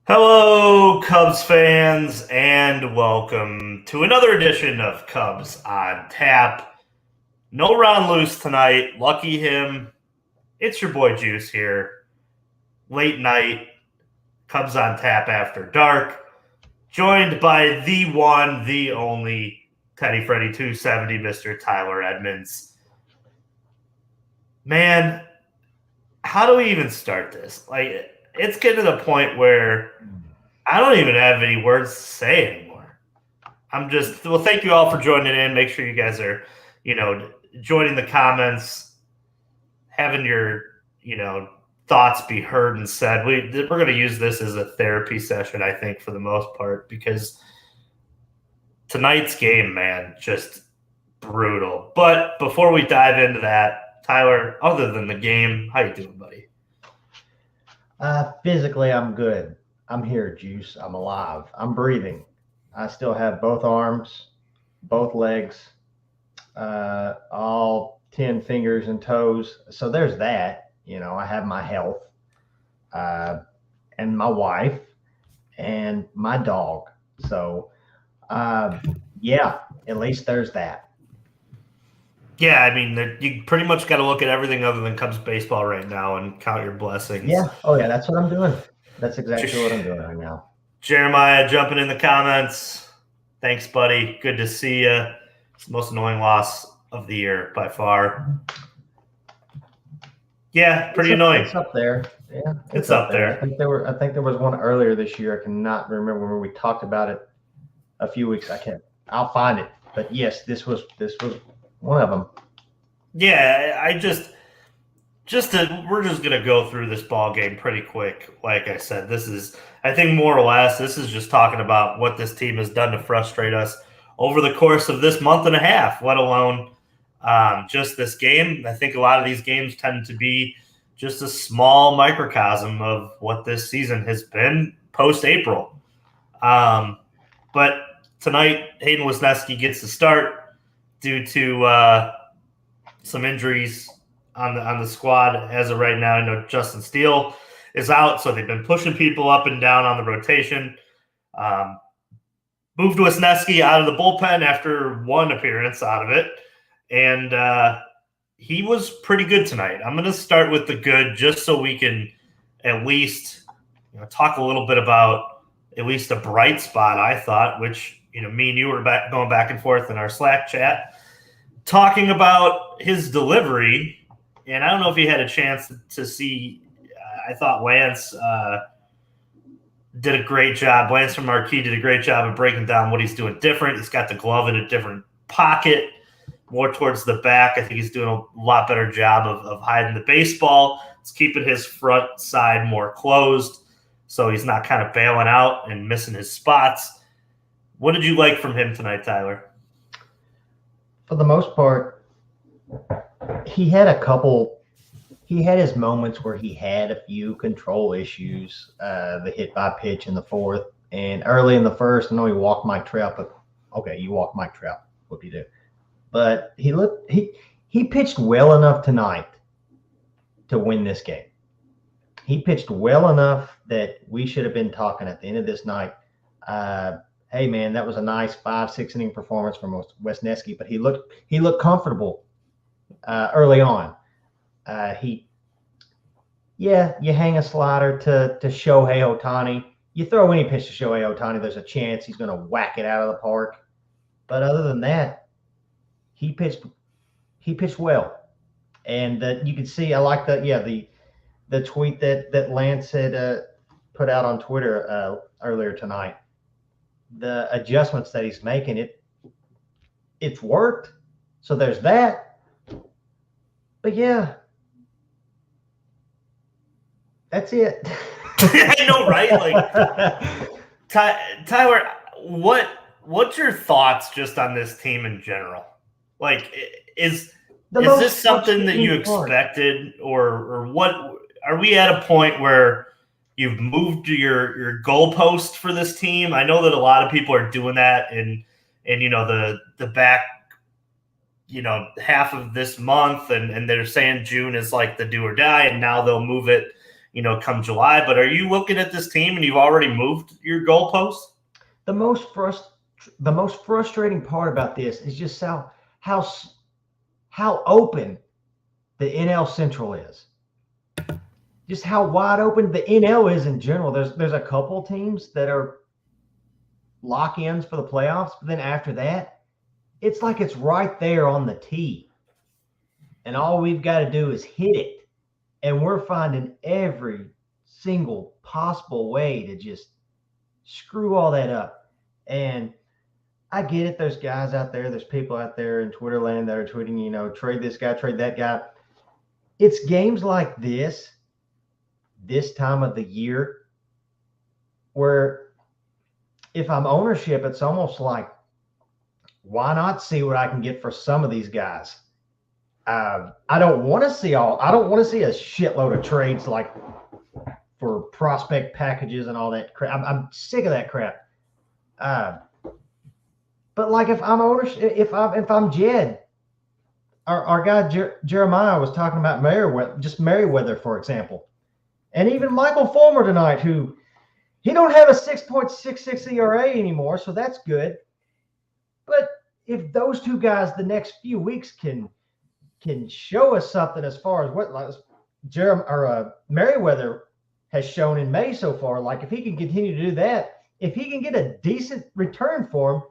Hello, Cubs fans, and welcome to another edition of Cubs on Tap. No Ron Luce tonight. Lucky him. It's your boy Juice here. Late night, Cubs on Tap after dark. Joined by the one, the only Teddy Freddy 270, Mr. Tyler Edmonds. Man, how do we even start this? It's getting to the point where I don't even have any words to say anymore. Thank you all for joining in. Make sure you guys are, joining the comments, having your, thoughts be heard and said. We're going to use this as a therapy session, I think, for the most part, because tonight's game, man, just brutal. But before we dive into that, Tyler, other than the game, how you doing, buddy? Physically, I'm good. I'm here, Juice. I'm alive. I'm breathing. I still have both arms, both legs, all 10 fingers and toes. So there's that. I have my health, and my wife and my dog. So, yeah, at least there's that. Yeah, I mean, you pretty much got to look at everything other than Cubs baseball right now and count your blessings. Yeah. Oh, yeah, that's what I'm doing. That's exactly what I'm doing right now. Jeremiah jumping in the comments. Thanks, buddy. Good to see you. It's the most annoying loss of the year by far. Yeah, pretty annoying. It's up there. Yeah, it's up there. I think there was one earlier this year. I cannot remember when we talked about it a few weeks. I'll find it. But yes, this was one of them. Yeah, we're just gonna go through this ball game pretty quick. Like I said, I think more or less, this is just talking about what this team has done to frustrate us over the course of this month and a half, let alone just this game. I think a lot of these games tend to be just a small microcosm of what this season has been post-April. But tonight, Hayden Wisniewski gets the start due to some injuries on the squad as of right now. I know Justin Steele is out, so they've been pushing people up and down on the rotation. Moved Wisniewski out of the bullpen after one appearance out of it, and he was pretty good tonight. I'm going to start with the good just so we can at least talk a little bit about at least a bright spot, I thought, which me and you were going back and forth in our Slack chat, talking about his delivery. And I don't know if you had a chance to see. I thought Lance did a great job. Lance from Marquee did a great job of breaking down what he's doing different. He's got the glove in a different pocket, more towards the back. I think he's doing a lot better job of hiding the baseball. It's keeping his front side more closed, so he's not kind of bailing out and missing his spots. What did you like from him tonight, Tyler? For the most part, he had his moments where he had a few control issues, the hit by pitch in the fourth and early in the first. I know he walked Mike Trout, but okay, you walk Mike Trout. What do you do? But he pitched well enough tonight to win this game. He pitched well enough that we should have been talking at the end of this night. Hey man, that was a nice 5-6 inning performance from Wisniewski, but he looked comfortable early on. You hang a slider to Shohei Ohtani. You throw any pitch to Shohei Ohtani, there's a chance he's going to whack it out of the park. But other than that, he pitched well, and you can see. I like the tweet that Lance had put out on Twitter earlier tonight. The adjustments that he's making, it's worked. So there's that. But yeah, that's it. I know, right? Like, Tyler, what's your thoughts just on this team in general? Like, is this something that you expected, or what? Are we at a point where you've moved your goalpost for this team? I know that a lot of people are doing that in the back half of this month, and they're saying June is like the do or die, and now they'll move it come July. But are you looking at this team and you've already moved your goalposts? The most frustrating part about this is just how open the NL Central is. Just how wide open the NL is in general. There's a couple teams that are lock-ins for the playoffs, but then after that, it's like it's right there on the tee. And all we've got to do is hit it. And we're finding every single possible way to just screw all that up. And I get it. There's guys out there, there's people out there in Twitter land that are tweeting, trade this guy, trade that guy. It's games like this time of the year, where if I'm ownership, it's almost like, why not see what I can get for some of these guys? I don't want to see a shitload of trades like for prospect packages and all that crap. I'm sick of that crap. But like if I'm ownership, if I'm Jed, our guy Jeremiah was talking about Merriweather, for example, and even Michael Fulmer tonight, who he don't have a 6.66 ERA anymore, so that's good. But if those two guys the next few weeks can show us something as far as what Merriweather has shown in May so far, like if he can continue to do that, if he can get a decent return for him,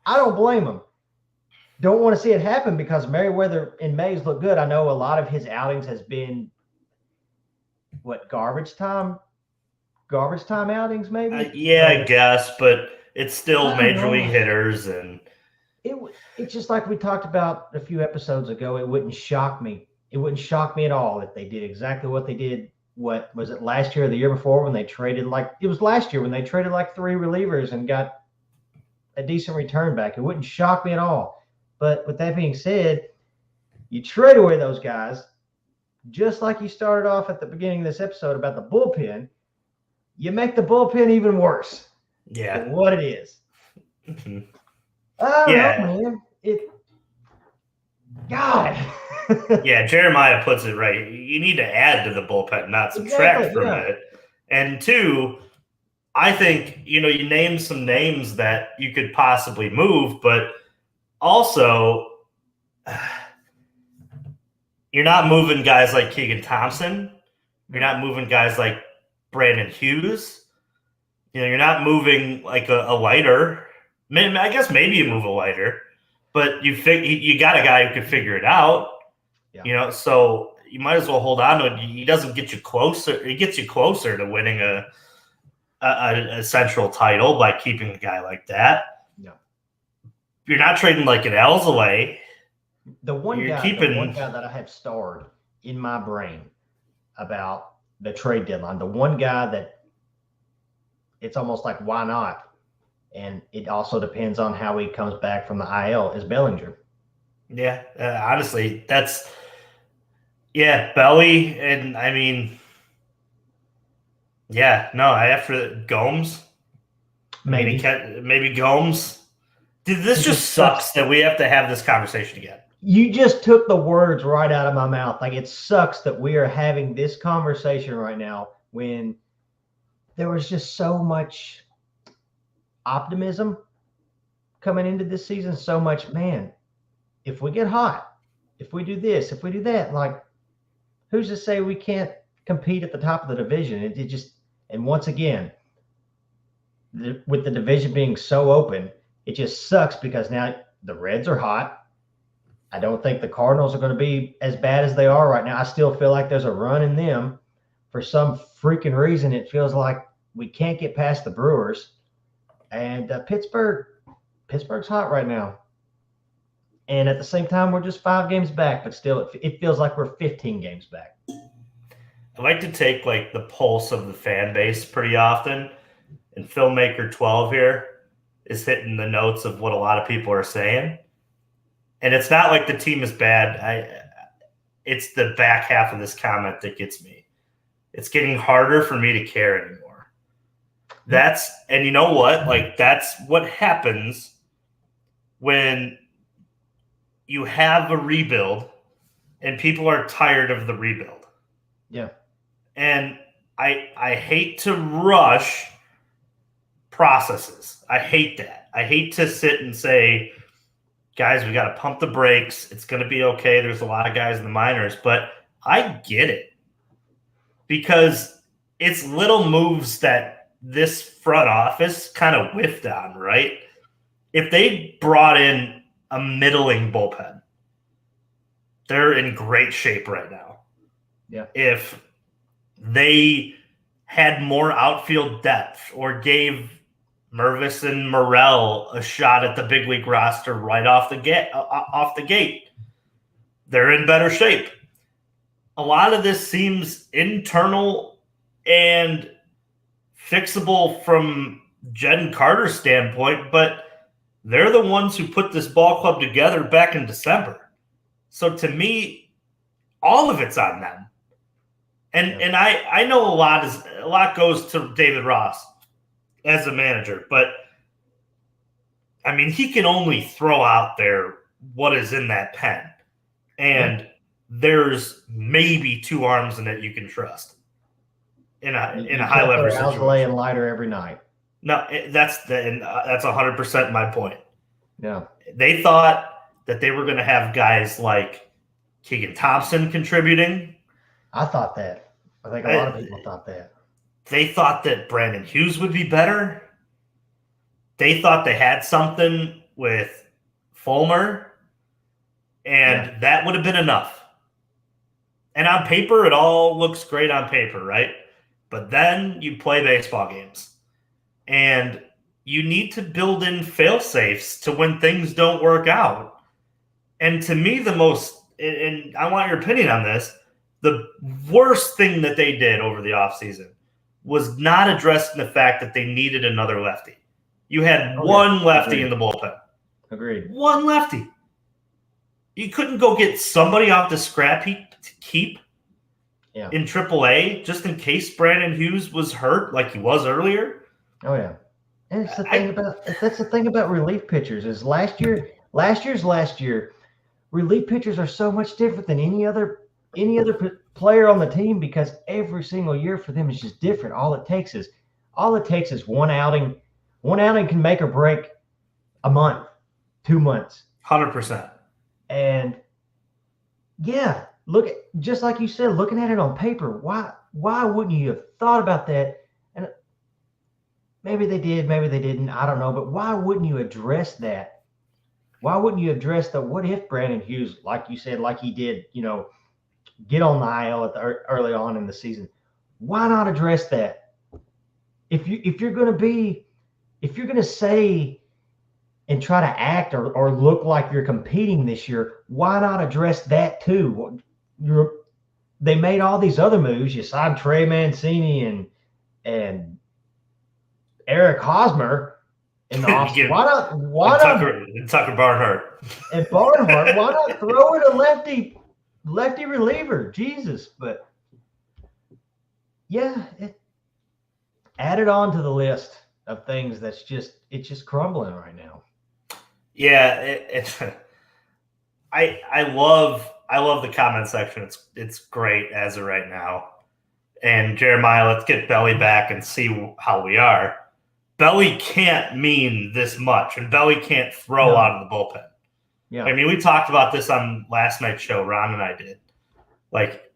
I don't blame him. Don't want to see it happen because Merriweather in May's look good. I know a lot of his outings has been garbage time outings, maybe. I guess, but it's still major league hitters, and it's just like we talked about a few episodes ago. It wouldn't shock me. It wouldn't shock me at all if they did exactly what they did. What was it, last year or the year before, when they traded last year when they traded like 3 relievers and got a decent return back? It wouldn't shock me at all. But with that being said, you trade away those guys, just like you started off at the beginning of this episode about the bullpen. You make the bullpen even worse. Yeah, than what it is. Mm-hmm. I don't know, man. God. Yeah, Jeremiah puts it right. You need to add to the bullpen, not subtract from it. And 2, I think, you name some names that you could possibly move, but also you're not moving guys like Keegan Thompson. You're not moving guys like Brandon Hughes. You're not moving like a lighter. I guess maybe you move a lighter, but you got a guy who can figure it out. Yeah. So you might as well hold on to it. He doesn't get you closer. It gets you closer to winning a central title by keeping a guy like that. Yeah. You're not trading like an L's away. The one guy that I have starred in my brain about the trade deadline, the one guy that it's almost like, why not? And it also depends on how he comes back from the IL, is Bellinger. Yeah, honestly, that's Belly, and I mean, after Gomes, maybe Gomes. Dude, this just sucks that we have to have this conversation again. You just took the words right out of my mouth. Like, it sucks that we are having this conversation right now when there was just so much optimism coming into this season. So much, man, if we get hot, if we do this, if we do that, like, who's to say we can't compete at the top of the division? And once again, with the division being so open, it just sucks because now the Reds are hot. I don't think the Cardinals are going to be as bad as they are right now. I still feel like there's a run in them. For some freaking reason, it feels like we can't get past the Brewers. And Pittsburgh's hot right now. And at the same time, we're just 5 games back, but still it feels like we're 15 games back. I like to take like the pulse of the fan base pretty often. And Filmmaker 12 here is hitting the notes of what a lot of people are saying. And it's not like the team is bad. It's the back half of this comment that gets me. It's getting harder for me to care anymore. And you know what? Like, that's what happens when you have a rebuild and people are tired of the rebuild. Yeah. And I hate to rush processes. I hate that. I hate to sit and say, guys, we got to pump the brakes. It's going to be okay. There's a lot of guys in the minors, but I get it because it's little moves that this front office kind of whiffed on, right? If they brought in a middling bullpen, they're in great shape right now. Yeah. If they had more outfield depth or gave Mervis and Morel a shot at the big league roster right off the gate, they're in better shape. A lot of this seems internal and fixable from Jed Carter's standpoint, but they're the ones who put this ball club together back in December. So to me, all of it's on them. And I know a lot goes to David Ross as a manager, but I mean, he can only throw out there what is in that pen. And there's maybe two arms in it you can trust in a high leverage situation. Alzolay and Leiter every night. No, that's 100% my point. Yeah, they thought that they were going to have guys like Keegan Thompson contributing. I thought that. I think a lot of people thought that. They thought that Brandon Hughes would be better. They thought they had something with Fulmer, and that would have been enough. And on paper, it all looks great on paper, right? But then you play baseball games, and you need to build in fail-safes to when things don't work out. And to me, and I want your opinion on this, the worst thing that they did over the offseason was not addressing the fact that they needed another lefty. You had one lefty in the bullpen. Agreed. One lefty. You couldn't go get somebody off the scrap heap to keep in AAA just in case Brandon Hughes was hurt like he was earlier. Oh, yeah. And it's that's the thing about relief pitchers is last year, relief pitchers are so much different than any other player on the team because every single year for them is just different. All it takes is one outing. One outing can make or break a month, 2 months. 100%. And just like you said, looking at it on paper, why wouldn't you have thought about that? And maybe they did, maybe they didn't. I don't know. But why wouldn't you address that? Why wouldn't you address the what if Brandon Hughes, like you said, like he did, get on the IL early on in the season? Why not address that? If you're going to say and try to act or look like you're competing this year, why not address that too? They made all these other moves. You signed Trey Mancini and Eric Hosmer in the offseason. Why not Tucker Barnhart. And Barnhart, why not throw in a lefty reliever? Jesus. But add it on to the list of things it's just crumbling right now. Yeah, I love the comment section. It's great as of right now. And Jeremiah, let's get Belly back and see how we are. Belly can't mean this much, and Belly can't throw out of the bullpen. Yeah, I mean, we talked about this on last night's show. Ron and I did. Like,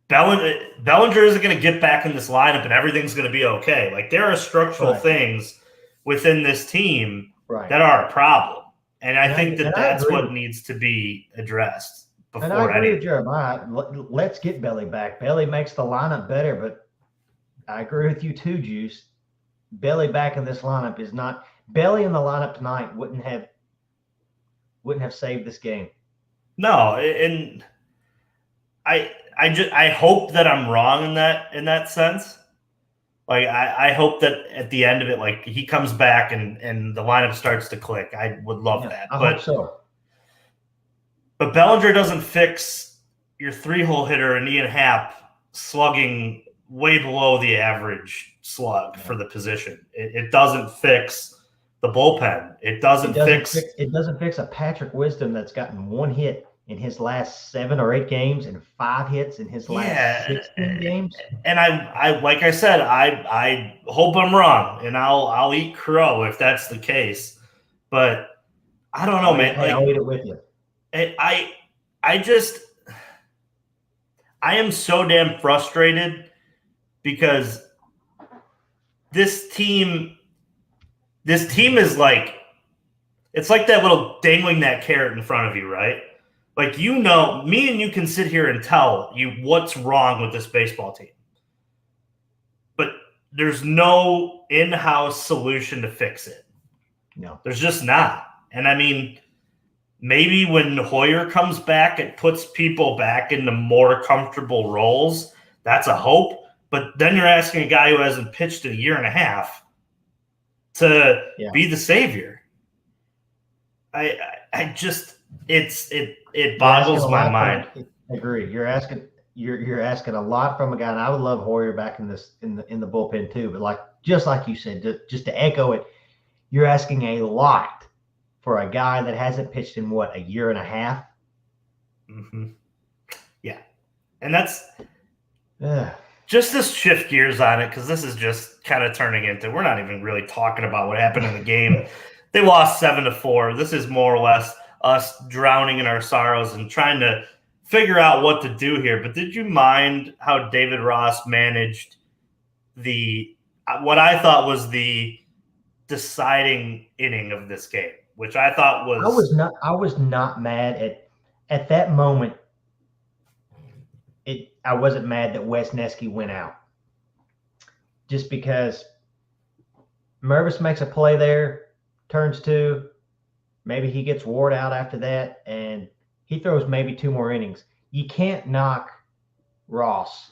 Bellinger isn't going to get back in this lineup, and everything's going to be okay. Like, there are structural things within this team that are a problem, and I think that's what needs to be addressed. And I agree with Jeremiah. Let's get Belly back. Belly makes the lineup better, but I agree with you too, Juice. Belly back in this lineup is not – Belly in the lineup tonight wouldn't have saved this game. No, and I hope that I'm wrong in that sense. Like I hope that at the end of it, like he comes back and the lineup starts to click. I would love that. I hope so. But Bellinger doesn't fix your 3-hole hitter and Ian Happ slugging way below the average slug for the position. It doesn't fix the bullpen. It doesn't fix a Patrick Wisdom that's gotten one hit in his last 7 or 8 games and 5 hits in his last Yeah, 16 games. and I like I said, I hope I'm wrong, and I'll eat crow if that's the case. But I don't know, man. Hey, I'll eat it with you. I just I am so damn frustrated because this team is like, it's like that little dangling that carrot in front of you, right? Like, me and you can sit here and tell you what's wrong with this baseball team, but there's no in-house solution to fix it. No, there's just not. And I mean, maybe when Hoyer comes back, it puts people back into more comfortable roles. That's a hope. But then you're asking a guy who hasn't pitched in a year and a half to be the savior. I just it boggles my mind. I agree. You're asking a lot from a guy, and I would love Hoyer back in the bullpen too. But just like you said, just to echo it, you're asking a lot for a guy that hasn't pitched in a year and a half. Mm-hmm. Yeah, and that's just to shift gears on it, because this is just kind of turning into, we're not even really talking about what happened in the game. They lost 7-4. This is more or less us drowning in our sorrows and trying to figure out what to do here. But did you mind how David Ross managed what I thought was the deciding inning of this game, which I thought was... I was not mad at that moment. I wasn't mad that Wesneski went out, just because Mervis makes a play there, turns 2, maybe he gets Ward out after that, and he throws maybe 2 more innings. You can't knock Ross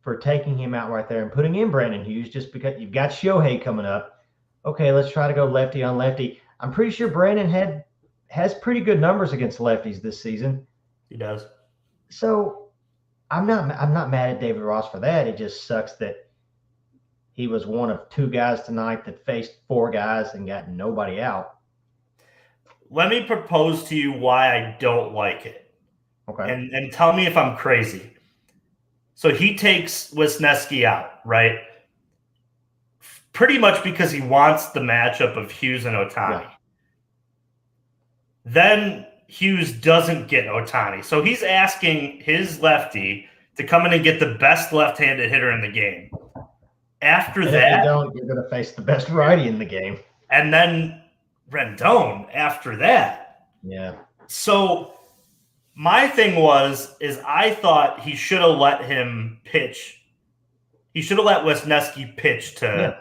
for taking him out right there and putting in Brandon Hughes, just because you've got Shohei coming up. Okay, let's try to go lefty on lefty. I'm pretty sure Brandon has pretty good numbers against lefties this season. He does. So I'm not mad at David Ross for that. It just sucks that he was one of 2 guys tonight that faced 4 guys and got nobody out. Let me propose to you why I don't like it. Okay. And tell me if I'm crazy. So he takes Wisniewski out, right? Pretty much because he wants the matchup of Hughes and Ohtani. Yeah. Then Hughes doesn't get Ohtani. So he's asking his lefty to come in and get the best left-handed hitter in the game. After that, if you don't, you're going to face the best righty in the game. And then Rendon after that. Yeah. So my thing is I thought he should have let him pitch. He should have let Wisniewski pitch to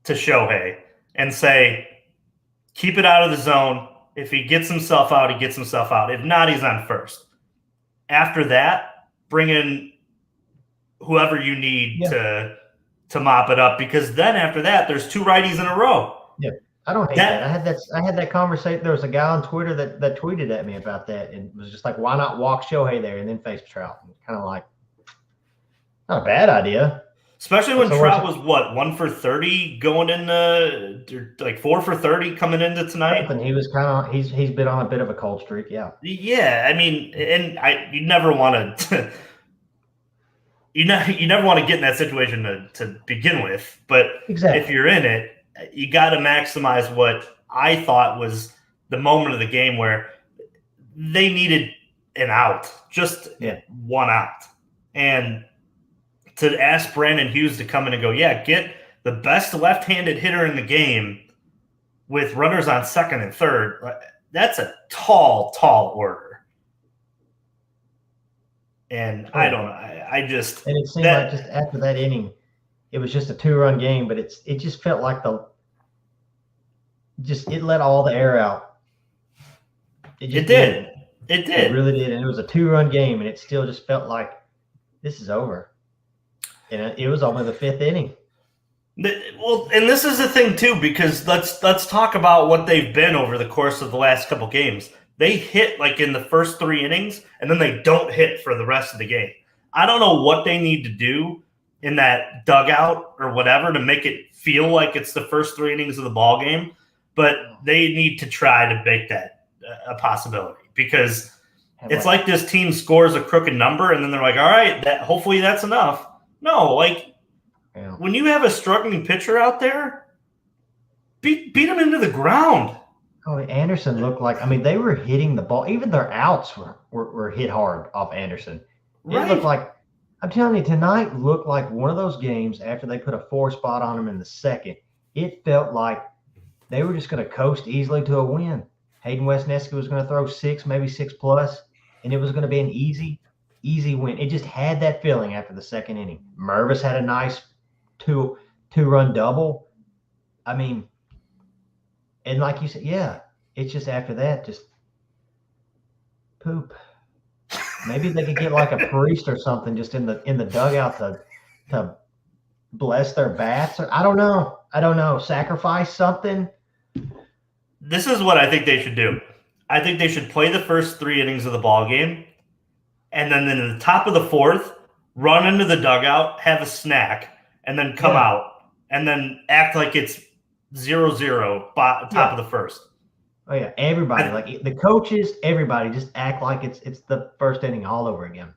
Shohei and say, keep it out of the zone. If he gets himself out, he gets himself out. If not, he's on first. After that, bring in whoever you need to mop it up, because then after that, there's 2 righties in a row. Yeah, I don't hate that. I had that conversation. There was a guy on Twitter that tweeted at me about that, and was just like, why not walk Shohei there and then face Trout? Kind of like, not a bad idea. Especially when Trout was 1 for 30 going into, like 4 for 30 coming into tonight. And he was he's been on a bit of a cold streak. Yeah. Yeah. I mean, and you never want to, you never want to get in that situation to begin with, but if you're in it, you got to maximize what I thought was the moment of the game where they needed an out, just 1 out. And to ask Brandon Hughes to come in and go, get the best left-handed hitter in the game with runners on second and third, that's a tall order. And I don't know. I just... And it seemed like just after that inning, it was just a 2-run game, but it just felt like it let all the air out. It did. It really did. And it was a 2-run game, and it still just felt like this is over. And it was only the 5th inning. Well, and this is the thing too, because let's talk about what they've been over the course of the last couple games. They hit like in the first 3 innings, and then they don't hit for the rest of the game. I don't know what they need to do in that dugout or whatever to make it feel like it's the first 3 innings of the ball game, but they need to try to make that a possibility, because it's like this team scores a crooked number and then they're like, all right, hopefully that's enough. No, like when you have a struggling pitcher out there, beat him into the ground. Oh, Anderson looked like, I mean, they were hitting the ball. Even their outs were hit hard off Anderson. It looked like, I'm telling you, tonight looked like one of those games after they put a 4 spot on them in the second. It felt like they were just going to coast easily to a win. Hayden Wesneski was going to throw 6, maybe 6+, and it was going to be an easy win. It just had that feeling after the second inning. Mervis had a nice two-run double. I mean, and like you said, yeah, it's just after that, just poop. Maybe they could get like a priest or something just in the dugout to bless their bats. Or I don't know. Sacrifice something. This is what I think they should do. I think they should play the first 3 innings of the ball game, and then in the top of the 4th, run into the dugout, have a snack, and then come out, and then act like it's 0-0 top of the first. Oh yeah, everybody, like the coaches, everybody, just act like it's the first inning all over again.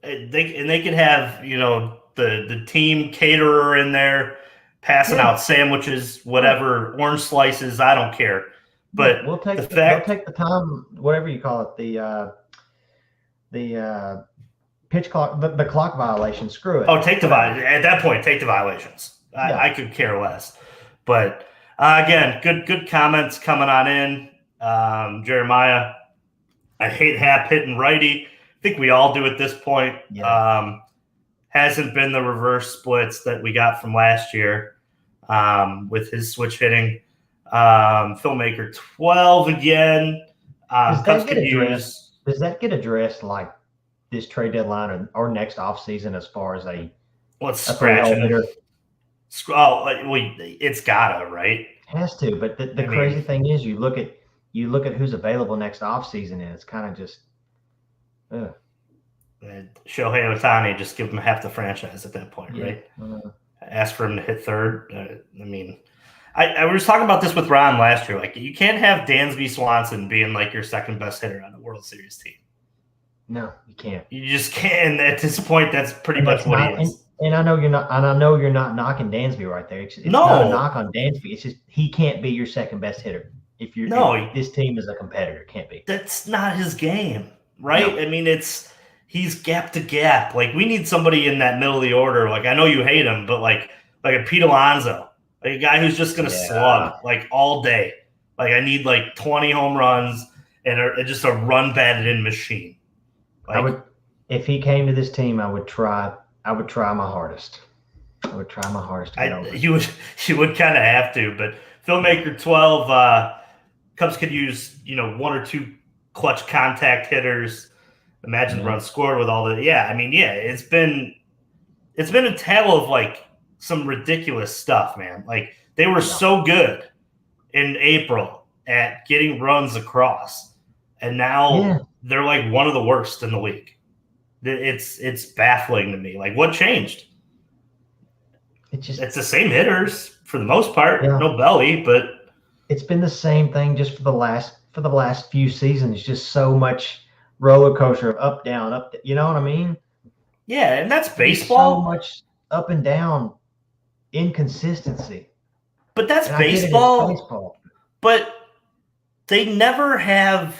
They could have the team caterer in there passing out sandwiches, whatever, orange slices. I don't care, but we'll take the time, whatever you call it, the pitch clock, the clock violation. Screw it. Oh, at that point, take the violations. I could care less. But again, good comments coming on in. Jeremiah, I hate Hap hitting righty. I think we all do at this point. Yeah. Hasn't been the reverse splits that we got from last year with his switch hitting. Filmmaker 12 again. Does that get addressed like this trade deadline or next offseason as far as let's scratch it? Oh, well, it's gotta, right? It has to, but the crazy thing is, you look at who's available next offseason, and it's kind of just. Shohei Ohtani, just give him half the franchise at that point, right? Ask for him to hit third. I was talking about this with Ron last year. Like, you can't have Dansby Swanson being like your second best hitter on a World Series team. No, you can't. You just can't. At this point, that's pretty much what he is. And I know you're not knocking Dansby right there. It's not a knock on Dansby. It's just he can't be your second best hitter if this team is a competitor. Can't be. That's not his game, right? No. I mean, he's gap to gap. Like, we need somebody in that middle of the order. Like, I know you hate him, but like a Pete Alonso, like a guy who's just gonna slug like all day. Like, I need like 20 home runs and just a run batted in machine. Like, if he came to this team, I would try my hardest. I would try my hardest to get over. You would kind of have to, but Filmmaker 12, Cubs could use 1 or 2 clutch contact hitters. Imagine the runs scored with all the it's been a tale of like some ridiculous stuff, man. Like, they were so good in April at getting runs across, and now they're like one of the worst in the league. It's baffling to me. Like, what changed? It's the same hitters for the most part. Yeah. No belly, but it's been the same thing just for the last few seasons. Just so much roller coaster of up down up. You know what I mean? Yeah, and that's baseball. So much up and down inconsistency. But that's baseball. But they never have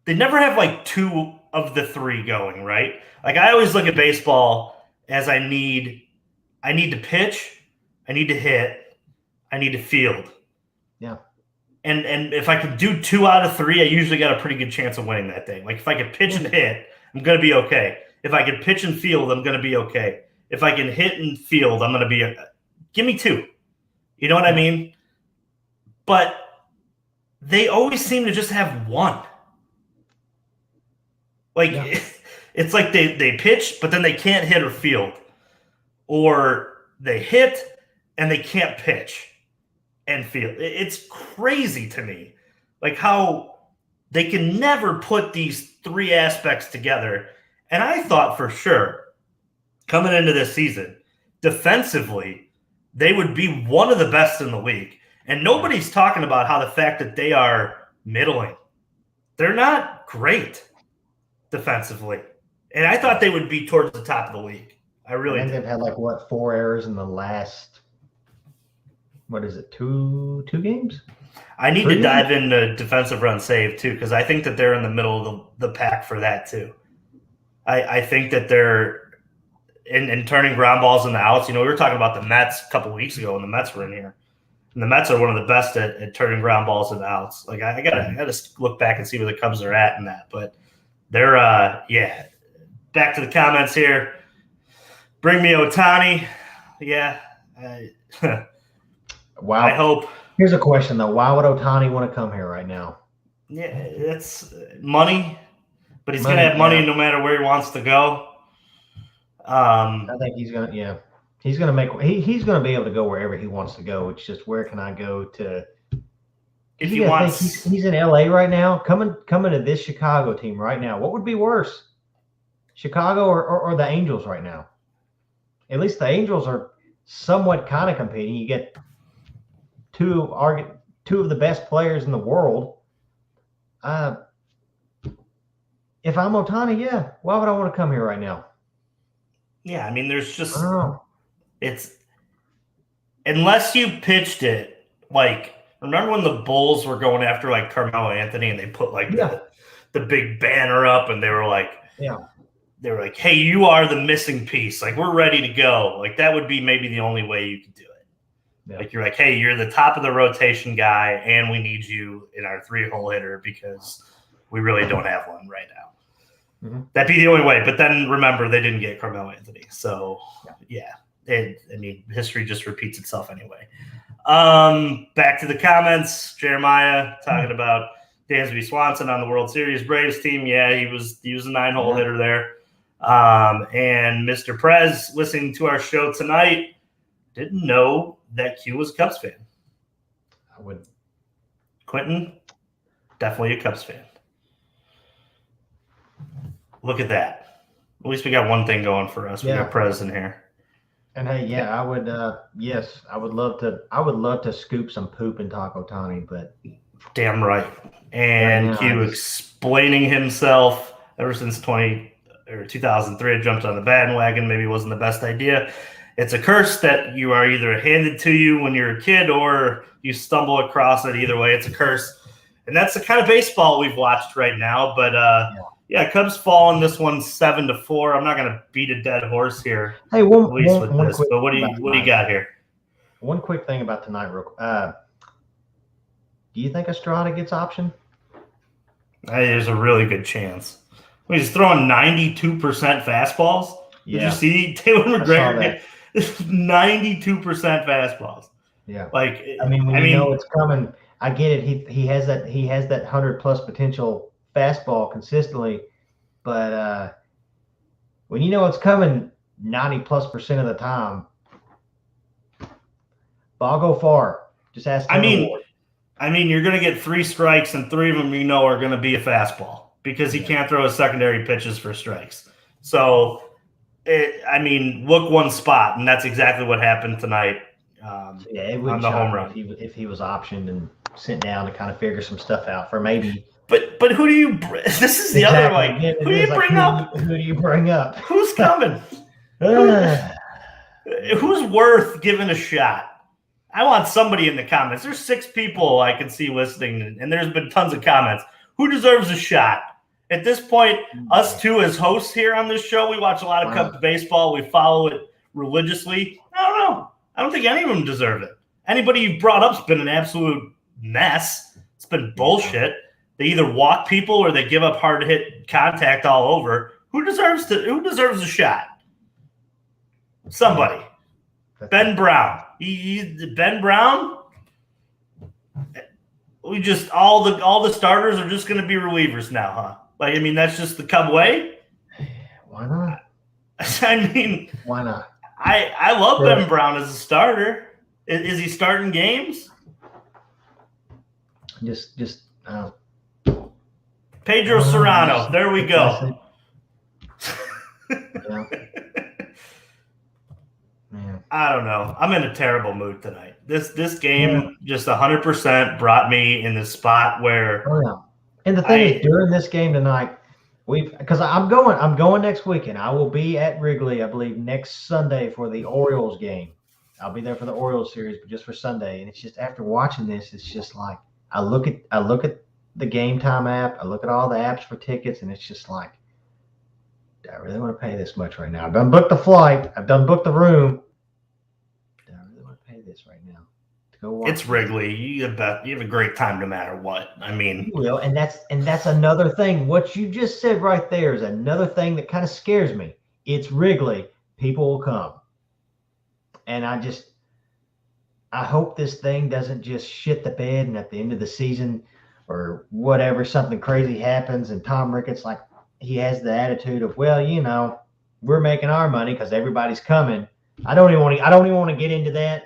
like 2 of the 3 going, right? Like, I always look at baseball as I need to pitch, I need to hit, I need to field. Yeah. And if I can do 2 out of 3, I usually got a pretty good chance of winning that thing. Like, if I can pitch and hit, I'm going to be okay. If I can pitch and field, I'm going to be okay. If I can hit and field, I'm going to be give me 2. You know what I mean? But they always seem to just have 1. Like, it's like they pitch, but then they can't hit or field. Or they hit and they can't pitch and field. It's crazy to me. Like, how they can never put these 3 aspects together. And I thought for sure, coming into this season, defensively, they would be one of the best in the league. And nobody's talking about how the fact that they are middling. they're not great defensively. And I thought they would be towards the top of the league. I really think did. they've had 4 errors in the last, what is it, two games? I need 3 to games? dive into defensive run save too, because I think that they're in the middle of the pack for that too. I think that they're in turning ground balls into outs. We were talking about the Mets a couple weeks ago when the Mets were in here. And the Mets are one of the best at turning ground balls into outs. Like I gotta look back and see where the Cubs are at in that. But they're Back to the comments here. Bring me Ohtani. Yeah. Wow. I hope. Here's a question though: why would Ohtani want to come here right now? Yeah, it's money, but he's gonna have money no matter where he wants to go. I think he's gonna he's gonna make he's gonna be able to go wherever he wants to go. It's just where can I go to? If he wants, he's in LA right now, coming to this Chicago team right now. What would be worse, Chicago or the Angels right now? At least the Angels are somewhat kind of competing. You get two of the best players in the world. If I'm Ohtani, why would I want to come here right now? Yeah, I mean, there's just it's unless you pitched it like remember when the Bulls were going after like Carmelo Anthony and they put like the big banner up and they were like hey, you are the missing piece, like we're ready to go. Like that would be maybe the only way you could do it. Like you're like, hey, you're the top of the rotation guy and we need you in our 3-hole hitter because we really don't have one right now. That'd be the only way. But then remember, they didn't get Carmelo Anthony. So, history just repeats itself anyway. Back to the comments. Jeremiah talking about Dansby Swanson on the World Series Braves team. Yeah, he was a 9-hole hitter there. And Mr. Prez, listening to our show tonight, didn't know that Q was a Cubs fan. I would. Quentin, definitely a Cubs fan. Look at that. At least we got one thing going for us. We got Prez in here. And hey, I would I would love to scoop some poop and talk Ohtani, but damn right. And Q explaining himself ever since 2003, I jumped on the bandwagon. Maybe it wasn't the best idea. It's a curse that you are either handed to you when you're a kid or you stumble across it. Either way, it's a curse. And that's the kind of baseball we've watched right now. But Cubs fall in this one 7-4. I'm not going to beat a dead horse here. Hey, but what do you got here? One quick thing about tonight, do you think Estrada gets option? There's a really good chance. He's throwing 92% fastballs. Did you see Taylor McGregor get 92% fastballs? Yeah. Like when you know it's coming, I get it. He has that 100+ potential fastball consistently, but when you know it's coming 90+% of the time, ball go far. Just ask. You're going to get 3 strikes, and 3 of them are going to be a fastball because he can't throw his secondary pitches for strikes. So, look one spot, and that's exactly what happened tonight. It would on the home run if he was optioned and sent down to kind of figure some stuff out for maybe. But who do you? This is the other like. Who do you bring up? Who do you bring up? Who's coming? Who's worth giving a shot? I want somebody in the comments. There's 6 people I can see listening, and there's been tons of comments. Who deserves a shot? At this point, us two as hosts here on this show, we watch a lot of Cubs baseball. We follow it religiously. I don't know. I don't think any of them deserve it. Anybody you've brought up's been an absolute mess. It's been bullshit. They either walk people or they give up hard hit contact all over. Who deserves a shot? Somebody. Ben Brown. Ben Brown. We just all the starters are just going to be relievers now, huh? That's just the Cub way. Why not? Why not? I love Ben Brown as a starter. Is he starting games? Just Pedro Serrano. There we go. I don't know. I'm in a terrible mood tonight. This game just 100% brought me in the spot where And the thing is, during this game tonight, because I'm going next weekend. I will be at Wrigley, I believe, next Sunday for the Orioles game. I'll be there for the Orioles series, but just for Sunday. And it's just after watching this, it's just like I look at the Game Time app, I look at all the apps for tickets, and it's just like, do I really want to pay this much right now? I've done booked the flight, I've done booked the room. Do I really want to pay this right now to go watch? It's Wrigley. You have a great time no matter what. I mean, you will, and that's another thing. What you just said right there is another thing that kind of scares me. It's Wrigley. People will come. And I hope this thing doesn't just shit the bed and at the end of the season or whatever, something crazy happens and Tom Ricketts, like, he has the attitude of, well, we're making our money because everybody's coming. I don't even want to get into that.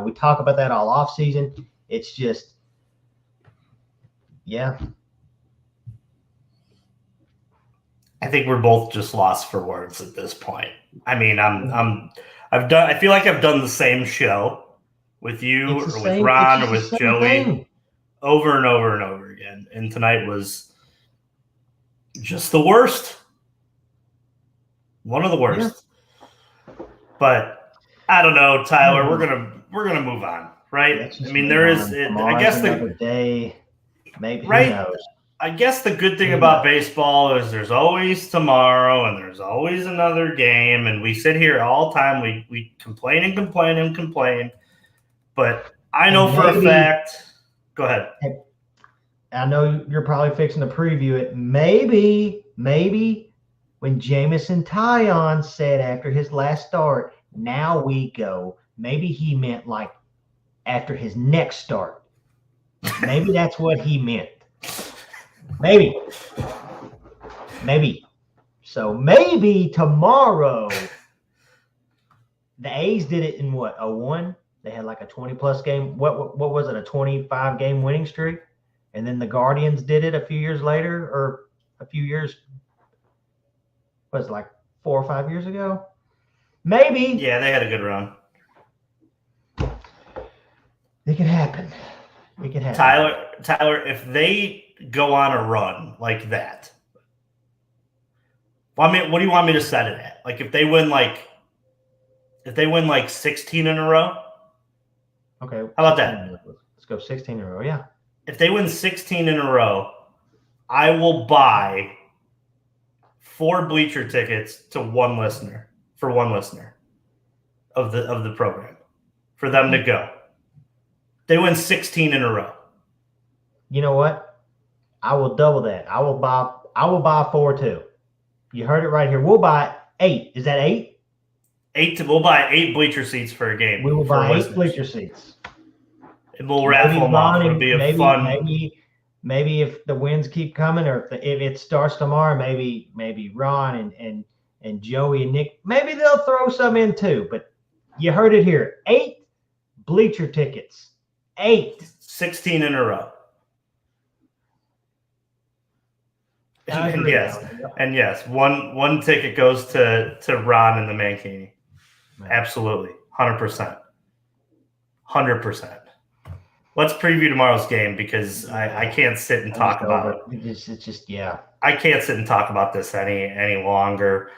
We talk about that all off season. It's just, yeah. I think we're both just lost for words at this point. I mean, I feel like I've done the same show with you or with Ron or with Joey over and over and over again. And tonight was just the worst. One of the worst. Yeah. But I don't know, Tyler, we're gonna move on, right? I mean, there is I guess the day, maybe, right? Who knows? I guess the good thing about baseball is there's always tomorrow and there's always another game, and we sit here all the time. We complain and complain and complain, but I know for a fact. Go ahead. I know you're probably fixing to preview it. Maybe when Jameson Taillon said after his last start, now we go. Maybe he meant like after his next start. Maybe that's what he meant. Maybe. So maybe tomorrow, the A's did it in what, 01? They had like a 20-plus game. What was it, a 25-game winning streak? And then the Guardians did it a few years later, or a few years, what was it, like 4 or 5 years ago? Maybe. Yeah, they had a good run. It could happen. Tyler, if they go on a run like that, well, I mean, what do you want me to set it at? Like if they win like 16 in a row? Okay. How about that? Let's go 16 in a row, yeah. If they win 16 in a row, I will buy 4 bleacher tickets to one listener of the program for them to go. They win 16 in a row. You know what? I will double that. I will buy 4 too. You heard it right here. We'll buy 8. Is that 8? We'll buy 8 bleacher seats for a game. We will buy 8 bleacher seats. And we'll raffle them off. It'll be a fun. Maybe if the wins keep coming, or if it starts tomorrow, maybe Ron and Joey and Nick, maybe they'll throw some in too. But you heard it here. 8 bleacher tickets. 8. 16 in a row. And yes, one ticket goes to Ron and the Mankini. Absolutely. 100%. 100%. Let's preview tomorrow's game because I can't sit and talk about it. It's just, yeah. I can't sit and talk about this any longer.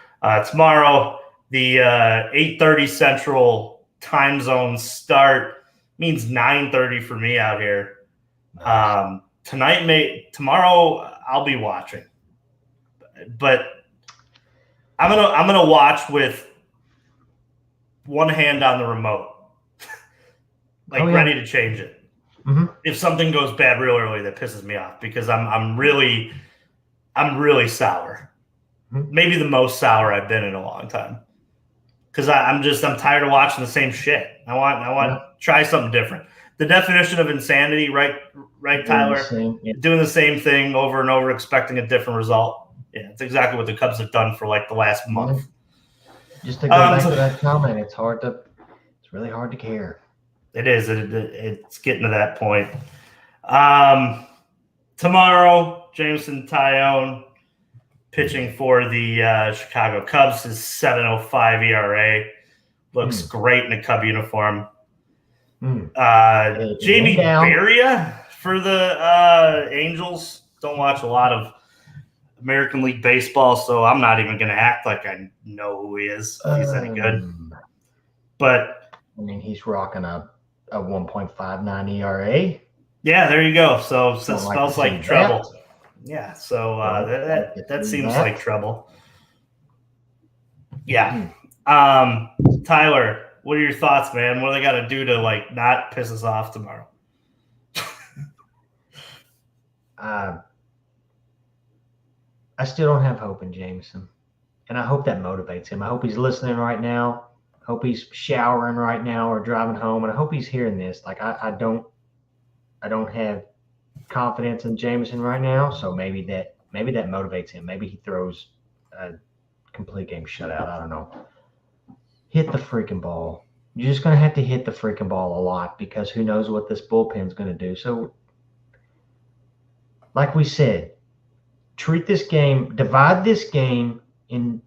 Tomorrow, the 8:30 Central time zone start means 9:30 for me out here. Nice. Tomorrow I'll be watching, but I'm gonna watch with one hand on the remote, ready to change it. Mm-hmm. If something goes bad real early, that pisses me off because I'm really sour. Mm-hmm. Maybe the most sour I've been in a long time. Because I'm tired of watching the same shit. I want to try something different. The definition of insanity, right, Tyler? Doing the same thing over and over, expecting a different result. Yeah, it's exactly what the Cubs have done for like the last month. Just to go back to that comment, it's really hard to care. It is. It's getting to that point. Tomorrow, Jameson Taillon pitching for the Chicago Cubs. His 7.05 ERA looks great in a Cub uniform. Jamie Barria For the Angels, don't watch a lot of American League Baseball, so I'm not even going to act like I know who he is, if he's any good. But I mean, he's rocking a 1.59 ERA. yeah, there you go. So it Don't smells like like trouble. Yeah, so that seems like trouble. Yeah. Tyler, what are your thoughts, man? What do they got to do to like not piss us off tomorrow? I still don't have hope in Jameson, and I hope that motivates him. I hope he's listening right now. I hope he's showering right now or driving home, and I hope he's hearing this. Like I don't have confidence in Jameson right now, so maybe that motivates him. Maybe he throws a complete game shutout. I don't know. Hit the freaking ball. You're just going to have to hit the freaking ball a lot because who knows what this bullpen's going to do. So, like we said, treat this game, divide this game into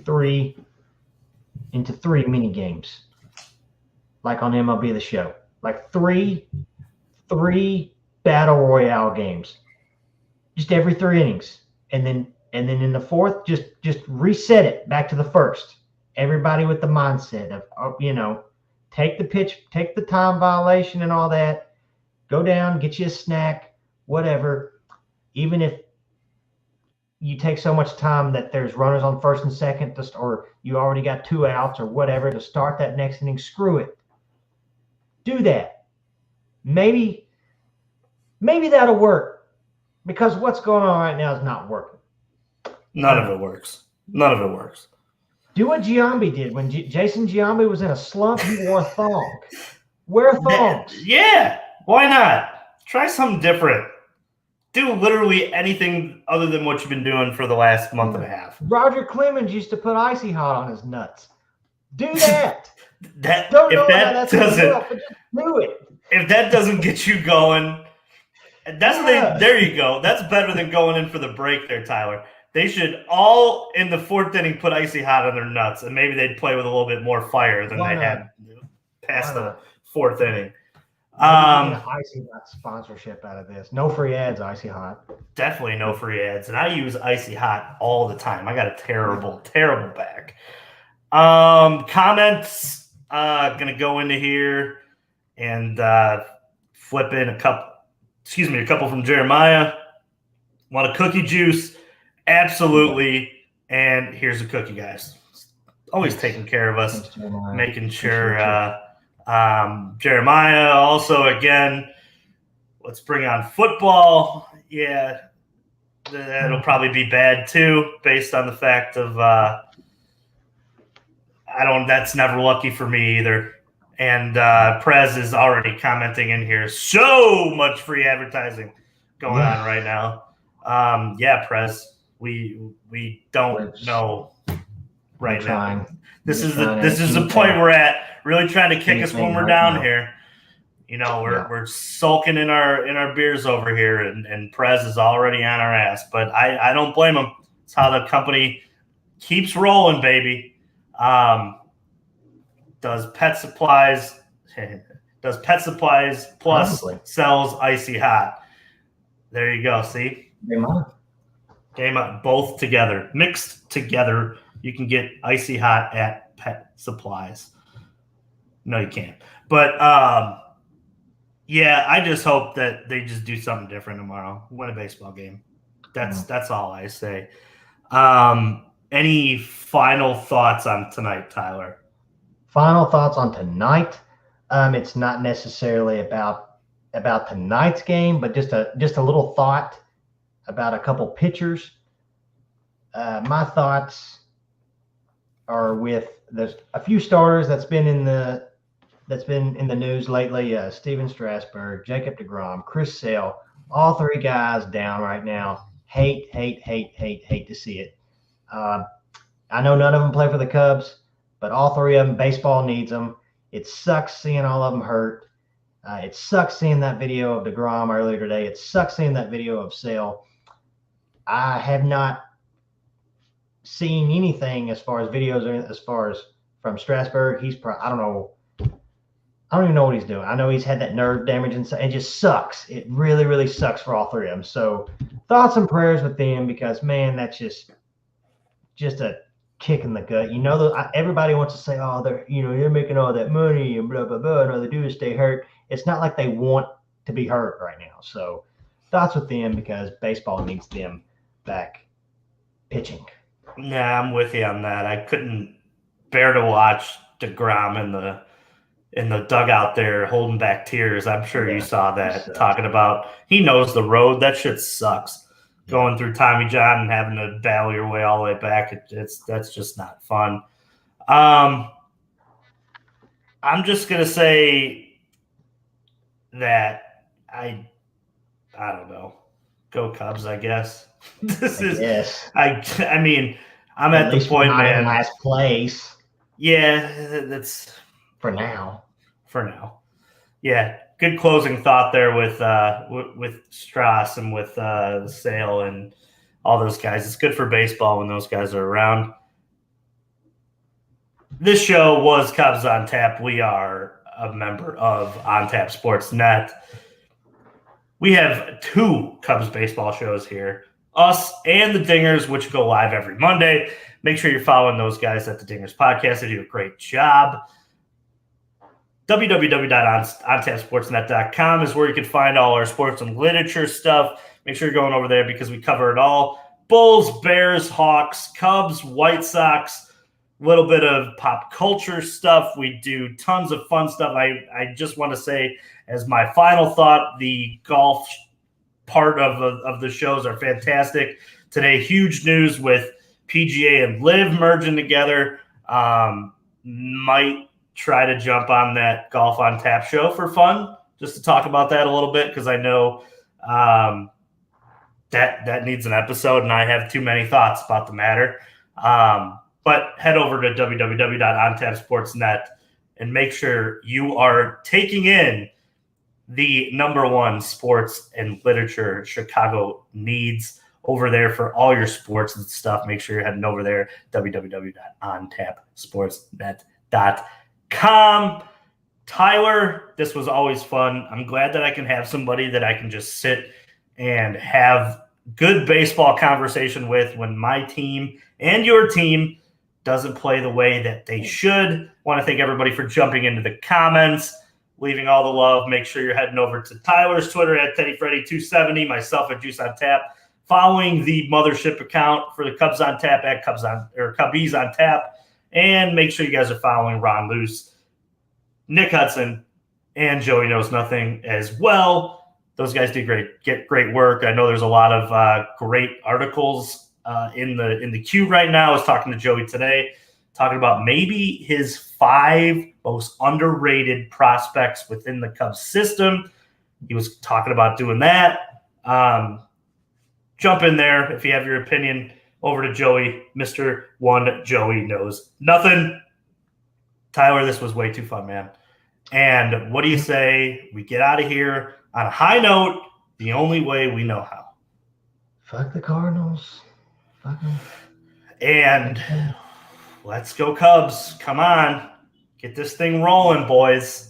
three mini games, like on MLB The Show, like three battle royale games, just every 3 innings, and then in the fourth, just reset it back to the first. Everybody with the mindset of take the pitch, take the time violation and all that, go down, get you a snack, whatever. Even if you take so much time that there's runners on first and second, or you already got 2 outs or whatever to start that next inning, screw it. Do that. Maybe that'll work because what's going on right now is not working. None of it works. Do what Giambi did when Jason Giambi was in a slump. He wore a thong. Wear thongs. Yeah, why not? Try something different. Do literally anything other than what you've been doing for the last month and a half. Roger Clemens used to put icy hot on his nuts. Do that. If that doesn't get you going, there you go. That's better than going in for the break there, Tyler. They should all in the 4th inning put icy hot on their nuts, and maybe they'd play with a little bit more fire than had past the 4th inning. Get an icy hot sponsorship out of this. No free ads, icy hot. Definitely no free ads, and I use icy hot all the time. I got a terrible back. Comments gonna go into here and flip in a couple from Jeremiah. Want a cookie juice? Absolutely. And here's a cookie, guys. Always taking care of us. Thanks, Jeremiah. Making sure Jeremiah also, again, let's bring on football. Yeah, that'll probably be bad too, based on the fact of that's never lucky for me either. And Prez is already commenting in here. So much free advertising going on right now. Prez, we don't know right now. This is the point we're at. Really trying to kick us when we're down here. We're sulking in our beers over here, and Prez is already on our ass. But I don't blame him. It's how the company keeps rolling, baby. Does Pet Supplies Plus Probably. sells icy hot? There you go. See, Game on both together, mixed together. You can get icy hot at Pet Supplies. No, you can't. But I just hope that they just do something different tomorrow. Win a baseball game. That's all I say. Any final thoughts on tonight, Tyler? Final thoughts on tonight. It's not necessarily about tonight's game, but just a little thought about a couple pitchers. My thoughts are with there's a few starters that's been in the news lately. Steven Strasburg, Jacob deGrom, Chris Sale, all 3 guys down right now. Hate to see it. I know none of them play for the Cubs, but all 3 of them, baseball needs them. It sucks seeing all of them hurt. It sucks seeing that video of deGrom earlier today. It sucks seeing that video of Sale. I have not seen anything as far as videos, as far as from Strasburg. He's I don't know. I don't even know what he's doing. I know he's had that nerve damage and it just sucks. It really, really sucks for all three of them. So thoughts and prayers with them because man, that's just a kick in the gut. You know, everybody wants to say, oh, they're making all that money and blah blah blah, and all they do is stay hurt. It's not like they want to be hurt right now. So thoughts with them because baseball needs them back pitching. Yeah, I'm with you on that. I couldn't bear to watch DeGrom in the dugout there holding back tears. I'm sure you Yeah, saw it that, sucks. talking about he knows the road. That shit sucks. Yeah. Going through Tommy John and having to battle your way all the way back, that's just not fun. I'm just gonna say that I don't know. Go Cubs, I guess. This I is guess I mean, I'm at at the least we're point, not in man. last place Yeah, that's for now. for now. Yeah, good closing thought there with Strauss and with Sale and all those guys. It's good for baseball when those guys are around. This show was Cubs on Tap. We are a member of On Tap Sports Net. We have two Cubs baseball shows here, us and the Dingers, which go live every Monday. Make sure you're following those guys at the Dingers podcast. They do a great job. www.ontapsportsnet.com is where you can find all our sports and literature stuff. Make sure you're going over there because we cover it all. Bulls, Bears, Hawks, Cubs, White Sox, a little bit of pop culture stuff. We do tons of fun stuff. I just want to say, as my final thought, the golf part of the shows are fantastic. Today, huge news with PGA and Live merging together. Might try to jump on that Golf on Tap show for fun, just to talk about that a little bit, because I know that needs an episode, and I have too many thoughts about the matter. But head over to www.ontapsportsnet and make sure you are taking in the number one sports and literature Chicago needs over there for all your sports and stuff. Make sure you're heading over there, www.ontapsportsnet.com. Tyler, this was always fun. I'm glad that I can have somebody that I can just sit and have good baseball conversation with when my team and your team doesn't play the way that they should. Want to thank everybody for jumping into the comments, leaving all the love. Make sure you're heading over to Tyler's Twitter at TeddyFreddy270, myself at Juice on Tap, following the mothership account for the Cubs on Tap at Cubbies on Tap, and make sure you guys are following Ron Luce, Nick Hudson, and Joey Knows Nothing as well. Those guys do great work. I know there's a lot of great articles in the queue right now. I was talking to Joey today, talking about maybe his 5 most underrated prospects within the Cubs system. He was talking about doing that. Jump in there if you have your opinion. Over to Joey, Mr. One Joey Knows Nothing. Tyler, this was way too fun, man. And what do you say we get out of here on a high note, the only way we know how? Fuck the Cardinals. Fuck them. And let's go Cubs. Come on. Get this thing rolling, boys.